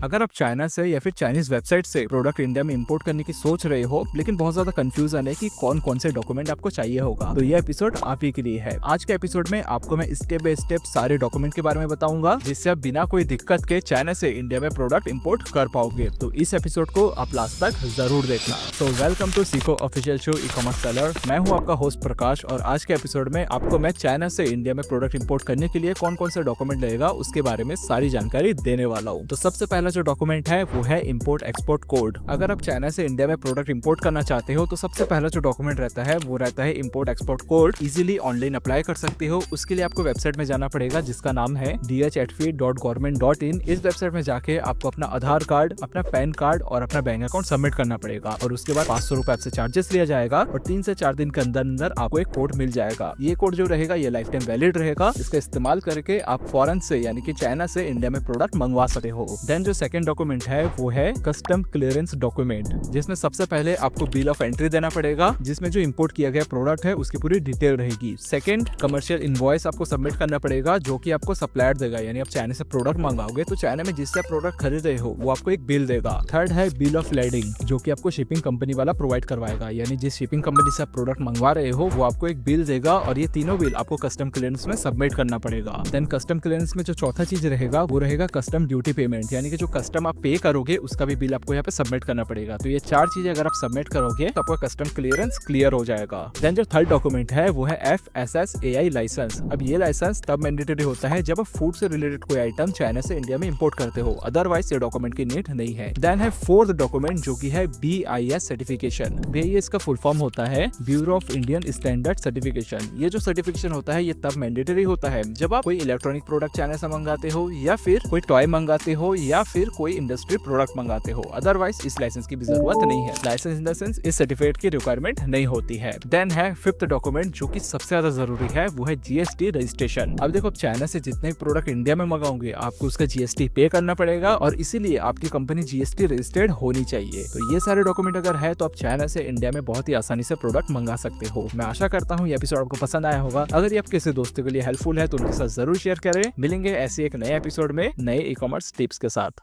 अगर आप चाइना से या फिर चाइनीज वेबसाइट से प्रोडक्ट इंडिया में इंपोर्ट करने की सोच रहे हो लेकिन बहुत ज्यादा कंफ्यूजन है कि कौन कौन से डॉक्यूमेंट आपको चाहिए होगा, तो ये एपिसोड आप ही के लिए है। आज के एपिसोड में आपको मैं स्टेप बाय स्टेप सारे डॉक्यूमेंट के बारे में बताऊंगा जिससे आप बिना कोई दिक्कत के चाइना से इंडिया में प्रोडक्ट इंपोर्ट कर पाओगे। तो इस एपिसोड को आप लास्ट तक जरूर देखना। तो वेलकम टू सीखो official show e commerce seller. मैं हूं आपका होस्ट प्रकाश और आज के एपिसोड में आपको मैं चाइना से इंडिया में प्रोडक्ट इंपोर्ट करने के लिए कौन कौन से डॉक्यूमेंट लगेगा उसके बारे में सारी जानकारी देने वाला हूँ। तो सबसे पहला जो डॉक्यूमेंट है वो है इम्पोर्ट एक्सपोर्ट कोड। अगर आप चाइना से इंडिया में प्रोडक्ट इंपोर्ट करना चाहते हो तो सबसे पहला जो डॉक्यूमेंट रहता है वो रहता है import export code. Easily online apply कर सकते हो। उसके लिए आपको वेबसाइट में जाना पड़ेगा जिसका नाम है dhfeed.government.in। इस वेबसाइट में जाके आपको अपना आधार कार्ड, अपना पैन कार्ड और अपना बैंक अकाउंट सबमिट करना पड़ेगा और उसके बाद 500 रुपए आपसे चार्जेस लिया जाएगा और 3 से 4 दिन के अंदर अंदर आपको एक कोड मिल जाएगा। ये कोड जो रहेगा ये लाइफ टाइम वैलिड रहेगा। इसका इस्तेमाल करके आप फॉरेन से यानी कि चाइना से इंडिया में प्रोडक्ट मंगवा सकते हो। देन जो सेकंड डॉक्यूमेंट है वो है कस्टम क्लियरेंस डॉक्यूमेंट, जिसमें सबसे पहले आपको बिल ऑफ एंट्री देना पड़ेगा जिसमें जो इंपोर्ट किया गया प्रोडक्ट है उसकी पूरी डिटेल रहेगी। सेकंड, कमर्शियल इनवॉइस आपको सबमिट करना पड़ेगा जो कि आपको सप्लायर देगा, यानी आप चाइना से प्रोडक्ट मंगाओगे तो चाइना में जिससे प्रोडक्ट खरीद रहे हो वो आपको एक बिल देगा। थर्ड है बिल ऑफ लैडिंग जो कि आपको शिपिंग कंपनी वाला प्रोवाइड करवाएगा, यानी जिस शिपिंग कंपनी से आप प्रोडक्ट मंगवा रहे हो वो आपको एक बिल देगा और ये तीनों बिल आपको कस्टम क्लियरेंस में सबमिट करना पड़ेगा। देन कस्टम क्लियरेंस में जो चौथा चीज रहेगा वो रहेगा कस्टम ड्यूटी पेमेंट, यानी कि जो कस्टम आप पे करोगे उसका भी बिल आपको यहाँ पे सबमिट करना पड़ेगा। तो ये 4 चीजें अगर आप सबमिट करोगे तो आपका कस्टम क्लियरेंस क्लियर हो जाएगा। देन जो थर्ड डॉक्यूमेंट है वो है FSSAI लाइसेंस। अब ये लाइसेंस तब मैंडेटरी होता है जब आप फूड से रिलेटेड कोई आइटम चाइना से इंडिया में इंपोर्ट करते हो, अदरवाइज ये डॉक्यूमेंट की नीड नहीं है। देन है फोर्थ डॉक्यूमेंट जो की है BIS सर्टिफिकेशन। BIS का फुल फॉर्म होता है bureau of Indian standard certification. ये जो सर्टिफिकेशन होता है ये तब मैंडेटरी होता है जब आप कोई इलेक्ट्रॉनिक प्रोडक्ट चाइना से मंगाते हो या फिर कोई टॉय मंगाते हो या फिर कोई इंडस्ट्री प्रोडक्ट मंगाते हो, अदरवाइज इस लाइसेंस की भी जरूरत नहीं है। लाइसेंस इन द सेंस इस सर्टिफिकेट की रिक्वायरमेंट नहीं होती है। देन है फिफ्थ डॉक्यूमेंट जो कि सबसे ज्यादा जरूरी है वो है GST रजिस्ट्रेशन। अब देखो चाइना से जितने भी प्रोडक्ट इंडिया में मंगाओगे आपको उसका GST पे करना पड़ेगा और इसीलिए आपकी कंपनी GST रजिस्टर्ड होनी चाहिए। तो ये सारे डॉक्यूमेंट अगर है तो आप चाइना से इंडिया में बहुत ही आसानी से प्रोडक्ट मंगा सकते हो। मैं आशा करता हूँ ये एपिसोड आपको पसंद आया होगा। अगर ये आपके किसी दोस्तों के लिए हेल्पफुल है तो उनके साथ जरूर शेयर करें। मिलेंगे ऐसे एक नए एपिसोड में नए ई कॉमर्स टिप्स के साथ।